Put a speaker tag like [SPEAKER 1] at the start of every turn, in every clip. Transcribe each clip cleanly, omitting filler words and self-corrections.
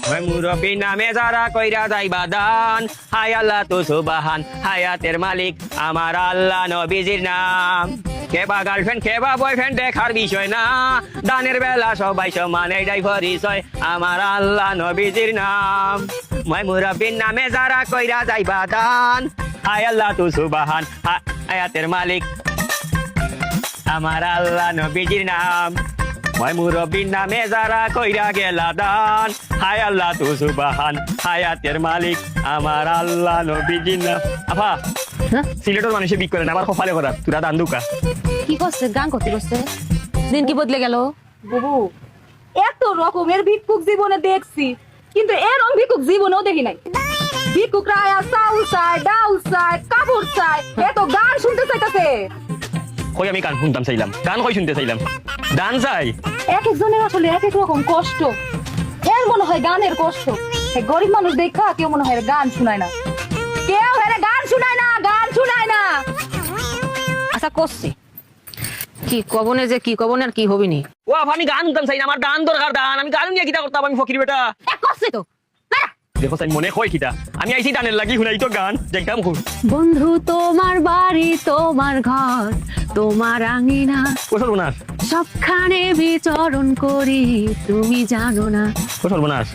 [SPEAKER 1] মুরব্বী নামে যারা কইরা যাইবা দান, হায় আল্লাহ তো সুবহান, হায়াতের মালিক আমার আল্লাহ নবীজির নাম। কেবা গার্লফ্রেন্ড কেবা বয়ফ্রেন্ড দেখার বিষয় না, দানের বেলা সবাই সমান এটাই পরিচয় আমার আল্লাহ নবীজির নাম। মুরব্বীর নামে যারা কইরা যাইবা দান, হায় আল্লাহ তো সুবহান, হায়াতের মালিক আমার আল্লাহ নবীজির নাম। মুরব্বীর নামে যারা কইরা গেলা দান, হায় আল্লাহ তু সুবহান, হায়াতের মালিক আমার আল্লাহ নবীজির নাম। আফা সিলেটের মানুষে বিক করে না, আমার কপালে করা তুরা দান দুকা।
[SPEAKER 2] কি করছে? গান করতে করছে দিন কি বদলে গেল?
[SPEAKER 3] বাবু এত রকমের ভিক্ষুক জীবনে দেখছি, কিন্তু এরকম ভিক্ষুক জীবনেও দেখি নাই। ভিক্ষুকরা আয়া চাউল চায়, ডাউল চায়, কাপড় চায়, এত গান শুনতে চাইতেছে।
[SPEAKER 1] কই আমি গান শুনতাম চাইলাম, গান কই শুনতে চাইলাম, দান চাই।
[SPEAKER 3] এক একজনের আসলে এক এক রকম কষ্ট। এর মনে হয় গানের কষ্ট, গরিব মানুষ দেখা কেউ মনে হয় গান শুনায় না, কেউ গান শুনায় না, গান শুনায় না।
[SPEAKER 2] আচ্ছা করছে কি কবনে যে কি কবনে আর কি হবিনি।
[SPEAKER 1] ও আফা আমি গান শুনতাম চাই না, আমার দান দরকার, দান। আমি গান নিয়ে কিতা করতাম, আমি ফকির বেটা।
[SPEAKER 2] করছে তো
[SPEAKER 1] দেখো চাই মনে কয় কিতা, আমি আইছি দানের লাগি শুনাই তো গান দেখতাম খুব।
[SPEAKER 2] বন্ধু তোমার বাড়ি তোমার ঘর তোমার আঙিনা,
[SPEAKER 1] ও সর্বনাশ,
[SPEAKER 2] সবখানে বিচরণ করি তুমি জানো না,
[SPEAKER 1] ও সর্বনাশ।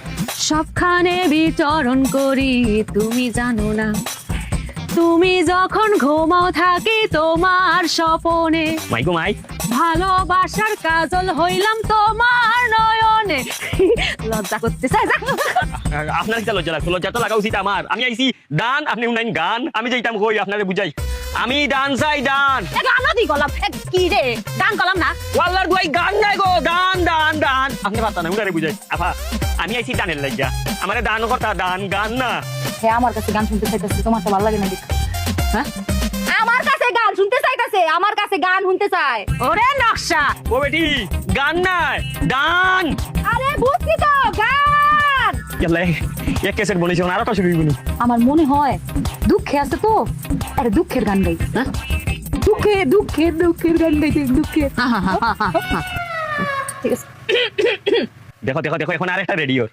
[SPEAKER 2] সবখানে বিচরণ করি তুমি জানো না। তুমি যখন ঘুমাও থাকি তোমার স্বপনে,
[SPEAKER 1] মাই গো মাই,
[SPEAKER 2] ভালোবাসার কাজল হইলাম তোমার নয়নে। লজ্জা করতে চাই যা।
[SPEAKER 1] আপনার কিতা লজ্জা লাগতো? লজ্জা তো লাগা উচিত আমার। আমি আইছি দান, আপনি উনাইন গান। আমি যাইতাম কই আপনারে বুঝাই, আমি দান চাই, দান।
[SPEAKER 2] গানও দি গলাম কি রে, গান গলাম না।
[SPEAKER 1] ওয়াল্লার দুয়াই গান নাই গো, দান দান দান। আপনি পারতা না, উনারে বুঝাই। আফা আমি আইছি দানের লাগিয়া, আমারে দান করতা, দান গান না।
[SPEAKER 3] হ্যাঁ আমার কাছে গান শুনতে চাইতেছে, তোমার তো ভালো লাগে না দেখা।
[SPEAKER 2] হ্যাঁ
[SPEAKER 3] আমার কাছে গান শুনতে চাইতেছে, আমার কাছে গান শুনতে চায়।
[SPEAKER 2] ওরে নকশা,
[SPEAKER 1] ও বেটি গান নাই, দান।
[SPEAKER 3] আরে বুঝছি তো, গান।
[SPEAKER 1] গেলে এক কেসেট বলেছি, আর একটা শুরু হইবনি।
[SPEAKER 3] আমার মনে হয় দুঃখে আছে তো, আরে দুঃখের গান গাই।
[SPEAKER 2] হ্যাঁ
[SPEAKER 3] দুঃখে দুঃখে দুঃখের গান গাইতে, দুঃখের। ঠিক আছে।
[SPEAKER 1] দেখো দেখো দেখো, এখন আরেকটা রেডিও।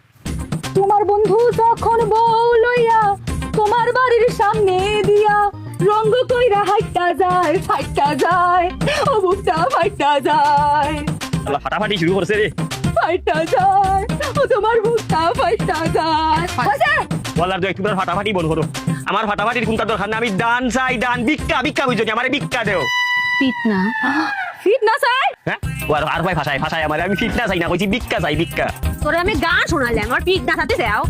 [SPEAKER 3] তোমার বন্ধু যখন বউ লইয়া তোমার বাড়ির সামনে দিয়া রঙ্গ কইরা হাইটা যায়, ফাইটা যায়, ও বুকটা ফাইটা যায়,
[SPEAKER 1] আল্লাহ ফাটাফাটি শুরু করছে রে।
[SPEAKER 3] ফাইটা যায়, ও তোমার বুকটা ফাইটা যায়। হইছে?
[SPEAKER 1] ওয়াল্লার দুয়াই তোমার ফাটাফাটি বল করো, আমার ফাটাফাটির কোনটা দরকার না। আমি দান চাই, দান। ভিক্ষা ভিক্ষা বুঝছো কি, আমারে ভিক্ষা দেও।
[SPEAKER 2] পিট না
[SPEAKER 3] ফিট না চাই?
[SPEAKER 1] হ্যাঁ ও আর ভাই ভাষায় ভাষায় আমারে, আমি ফিট না চাই না, কইছি ভিক্ষা চাই, ভিক্ষা।
[SPEAKER 2] তোরে আমি গান শোনাইলাম, আমার পিট না থাকতে যাও।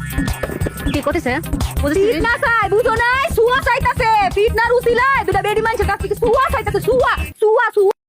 [SPEAKER 2] কি করতেছে
[SPEAKER 3] ফিট না চাই, বুঝো নাই? সুয়া চাইতাছে, ফিট না রুচিলায় দুটা বেডি মানুষের কাছ থেকে সুয়া চাইতাছে, সুয়া সুয়া সুয়া।